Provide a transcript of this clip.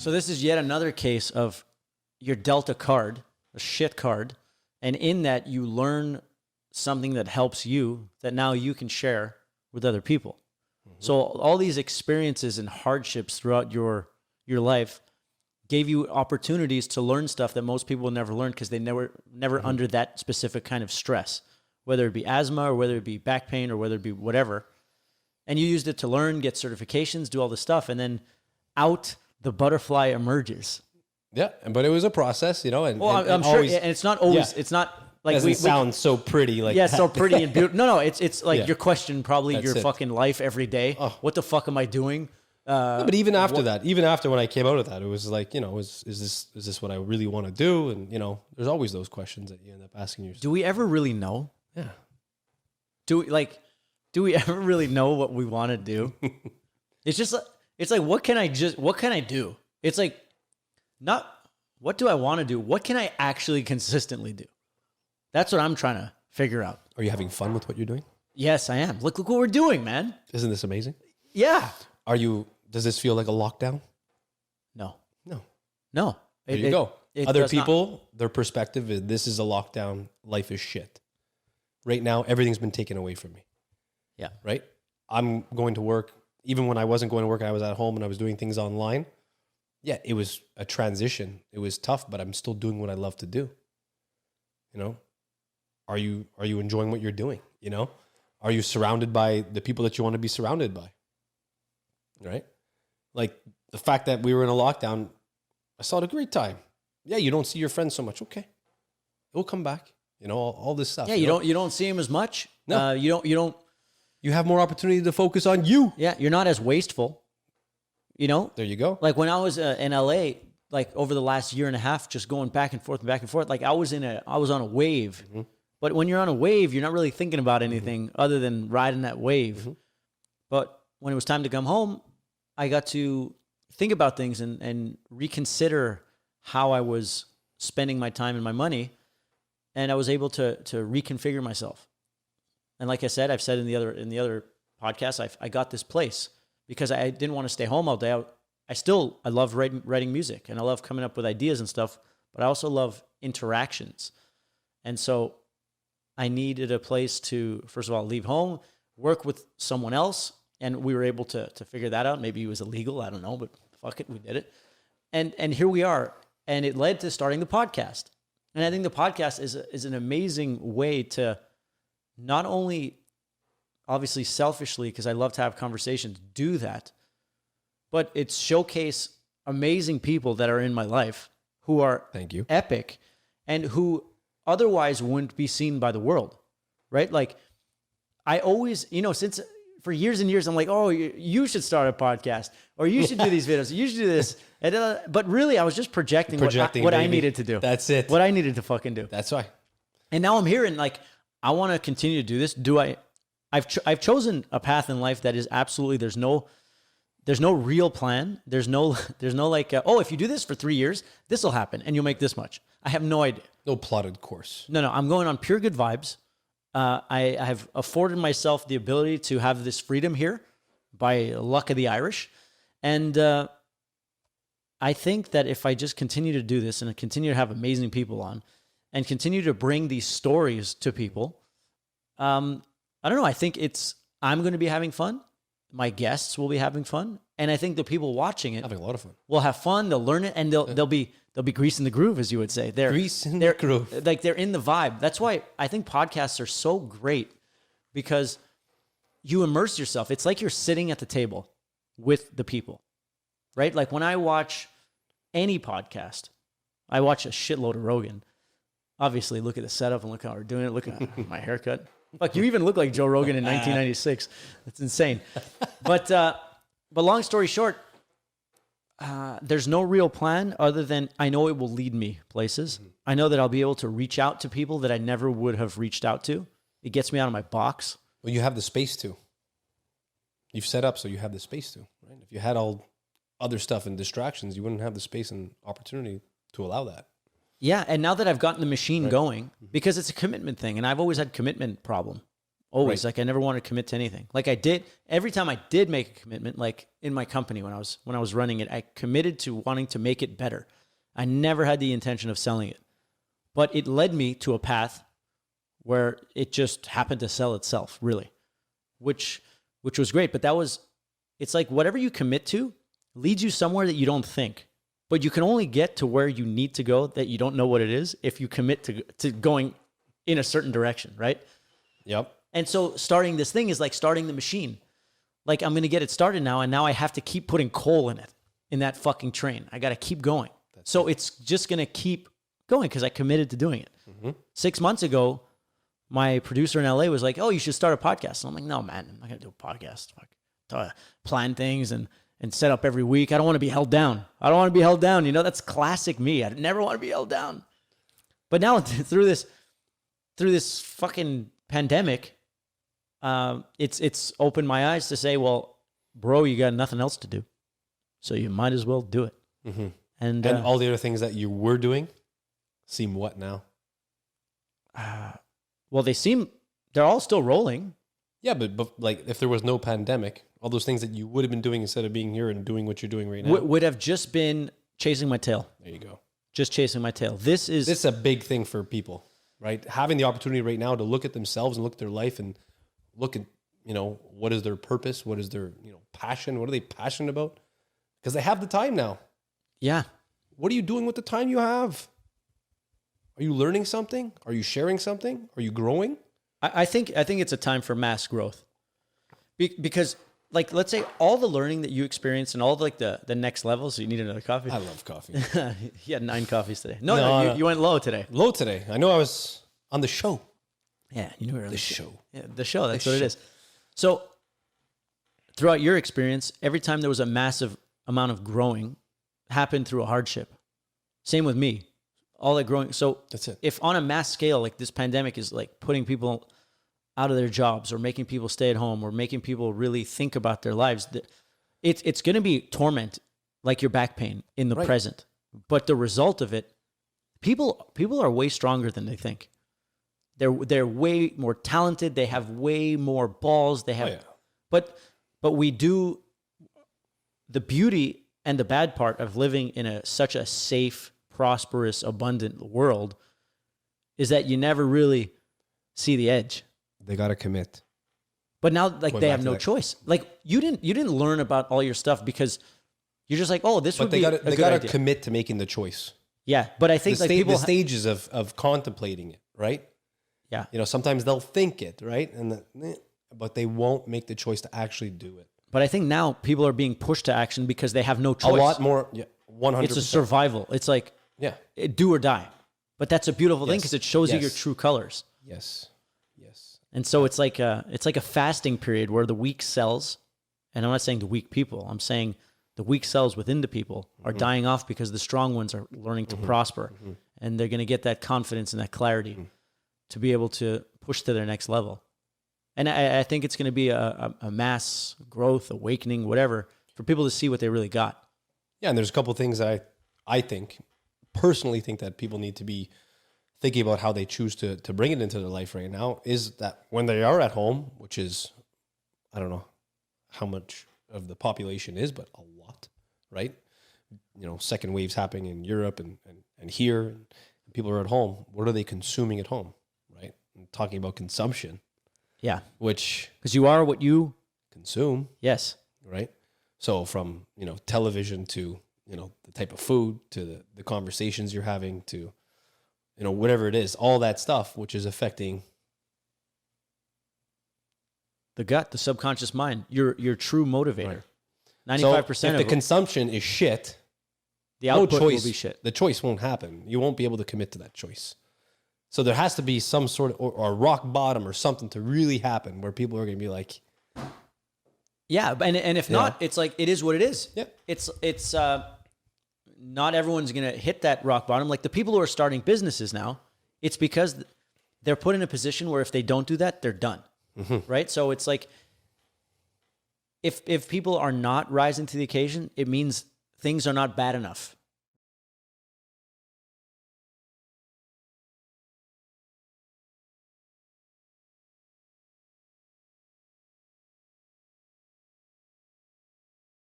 So this is yet another case of you're dealt a card, a shit card, and in that you learn something that helps you that now you can share with other people. So all these experiences and hardships throughout your life gave you opportunities to learn stuff that most people will never learn because they never under that specific kind of stress, whether it be asthma or whether it be back pain or whether it be whatever. And you used it to learn, get certifications, do all this stuff, and then out the butterfly emerges. Yeah, but it was a process, you know. And, well, I'm sure, and it's not always. Yeah. It's not like doesn't sound so pretty, like so pretty and beautiful. No, it's like your question probably your fucking life every day. Oh. What the fuck am I doing? No, but even after that, even after when I came out of that, it was like, you know, is this what I really want to do? And you know, there's always those questions that you end up asking yourself. Do we ever really know? Yeah. Do we ever really know what we want to do? It's just like what can I do? It's like not what do I want to do? What can I actually consistently do? That's what I'm trying to figure out. Are you having fun with what you're doing? Yes, I am. Look what we're doing, man. Isn't this amazing? Yeah. Does this feel like a lockdown? No. There you go. Other people, their perspective is this is a lockdown. Life is shit. Right now, everything's been taken away from me. Yeah. Right? I'm going to work. Even when I wasn't going to work, I was at home and I was doing things online. Yeah, it was a transition. It was tough, but I'm still doing what I love to do. You know? Are you enjoying what you're doing? You know? Are you surrounded by the people that you want to be surrounded by? Right? Like the fact that we were in a lockdown, I saw it a great time. Yeah, you don't see your friends so much. Okay. It'll come back. You know, all this stuff. Yeah, you don't see them as much. No. You don't. You have more opportunity to focus on you. Yeah, you're not as wasteful. You know? There you go. Like when I was in LA, like over the last year and a half, just going back and forth, like I was on a wave. Mm-hmm. But when you're on a wave, you're not really thinking about anything other than riding that wave. Mm-hmm. But when it was time to come home, I got to think about things and reconsider how I was spending my time and my money. And I was able to reconfigure myself. And like I said, I've said in the other podcast, I got this place because I didn't want to stay home all day. I love writing music and I love coming up with ideas and stuff, but I also love interactions. And so I needed a place to, first of all, leave home, work with someone else. And we were able to figure that out. Maybe it was illegal. I don't know, but fuck it. We did it. And here we are. And it led to starting the podcast. And I think the podcast is an amazing way to not only, obviously selfishly, because I love to have conversations, do that, but it's showcase amazing people that are in my life who are epic and who otherwise wouldn't be seen by the world, right? Like I always, since for years and years, I'm like, oh, you should start a podcast or you should do these videos. You should do this. But really, I was just projecting what I needed to do. That's it. What I needed to fucking do. That's why. And now I'm here and like, I want to continue to do this. I've chosen a path in life that is absolutely, there's no real plan. There's no like, if you do this for 3 years, this will happen and you'll make this much. I have no idea. No plotted course. No, I'm going on pure good vibes. I have afforded myself the ability to have this freedom here by luck of the Irish. And I think that if I just continue to do this and continue to have amazing people on and continue to bring these stories to people, I don't know. I think I'm going to be having fun. My guests will be having fun. And I think the people watching it having a lot of fun. Will have fun. They'll learn it and they'll be greasing the groove, as you would say. They're the groove. Like they're in the vibe. That's why I think podcasts are so great because you immerse yourself. It's like you're sitting at the table with the people, right? Like when I watch any podcast, I watch a shitload of Rogan. Obviously, look at the setup and look how we're doing it. Look at my haircut. Fuck, you even look like Joe Rogan in 1996. That's insane. But long story short, there's no real plan other than I know it will lead me places. Mm-hmm. I know that I'll be able to reach out to people that I never would have reached out to. It gets me out of my box. Well, you have the space to. You've set up so you have the space to, right? If you had all other stuff and distractions, you wouldn't have the space and opportunity to allow that. Yeah, and now that I've gotten the machine going, because it's a commitment thing, and I've always had commitment problem. Always. Like I never wanted to commit to anything. Like I did every time I did make a commitment, like in my company when I was running it, I committed to wanting to make it better. I never had the intention of selling it. But it led me to a path where it just happened to sell itself, really. Which was great, but it's like whatever you commit to leads you somewhere that you don't think. But you can only get to where you need to go that you don't know what it is if you commit to going in a certain direction, right? Yep. And so starting this thing is like starting the machine. Like I'm going to get it started now, and now I have to keep putting coal in it, in that fucking train. I got to keep going. So it's just going to keep going because I committed to doing it. 6 months ago, my producer in LA was like, oh, you should start a podcast. And I'm like, no, man, I'm not going to do a podcast. Fuck. Plan things and set up every week. I don't want to be held down. I don't want to be held down. You know, that's classic me. I never want to be held down. But now through this fucking pandemic, it's opened my eyes to say, well, bro, you got nothing else to do, so you might as well do it. And all the other things that you were doing seem what now? Well, they're all still rolling. Yeah, but like if there was no pandemic, all those things that you would have been doing instead of being here and doing what you're doing right now would have just been chasing my tail. There you go. Just chasing my tail. This is a big thing for people, right? Having the opportunity right now to look at themselves and look at their life and look at, what is their purpose? What is their, passion? What are they passionate about? Because they have the time now. Yeah. What are you doing with the time you have? Are you learning something? Are you sharing something? Are you growing? I think it's a time for mass growth. Because like, let's say all the learning that you experience and all the next levels. So you need another coffee? I love coffee. You had 9 coffees today. No, you went low today. Low today. I know I was on the show. Yeah, you knew earlier. The show. Yeah, the show. That's what it is. So throughout your experience, every time there was a massive amount of growing happened through a hardship. Same with me. All that growing. So that's it. If on a mass scale, like this pandemic is like putting people out of their jobs or making people stay at home or making people really think about their lives, it's going to be torment, like your back pain in the present. But the result of it, people are way stronger than they think. They're way more talented. They have way more balls. They have, but we do the beauty and the bad part of living in such a safe, prosperous, abundant world is that you never really see the edge. They got to commit. But now, like, they have no choice. Like, you didn't learn about all your stuff because you're just like, oh, this would be a good idea. They got to commit to making the choice. Yeah, but I think the stages of contemplating it, right? Yeah. Sometimes they'll think it, right? But they won't make the choice to actually do it. But I think now people are being pushed to action because they have no choice. A lot more, 100%. It's a survival. It's like, do or die. But that's a beautiful thing because it shows you your true colors. Yes. And so it's like a fasting period where the weak cells, and I'm not saying the weak people, I'm saying the weak cells within the people are dying off because the strong ones are learning to prosper. And they're going to get that confidence and that clarity to be able to push to their next level. And I think it's going to be a mass growth, awakening, whatever, for people to see what they really got. Yeah, and there's a couple of things that I personally think that people need to be thinking about how they choose to bring it into their life right now, is that when they are at home, which is, I don't know how much of the population is, but a lot, right? Second waves happening in Europe and here, and people are at home. What are they consuming at home, right? I'm talking about consumption. Yeah. Which... because you are what you... consume. Yes. Right? So from, television to, the type of food to the conversations you're having to... whatever it is, all that stuff, which is affecting the gut, the subconscious mind, your true motivator. Right. 95% so if the consumption is shit, the output will be shit. The choice won't happen. You won't be able to commit to that choice. So there has to be some sort of or rock bottom or something to really happen where people are going to be like, yeah, and if not, it's like it is what it is. Yeah, it's not everyone's going to hit that rock bottom. Like the people who are starting businesses now, it's because they're put in a position where if they don't do that, they're done. Right? So it's like, if people are not rising to the occasion, it means things are not bad enough.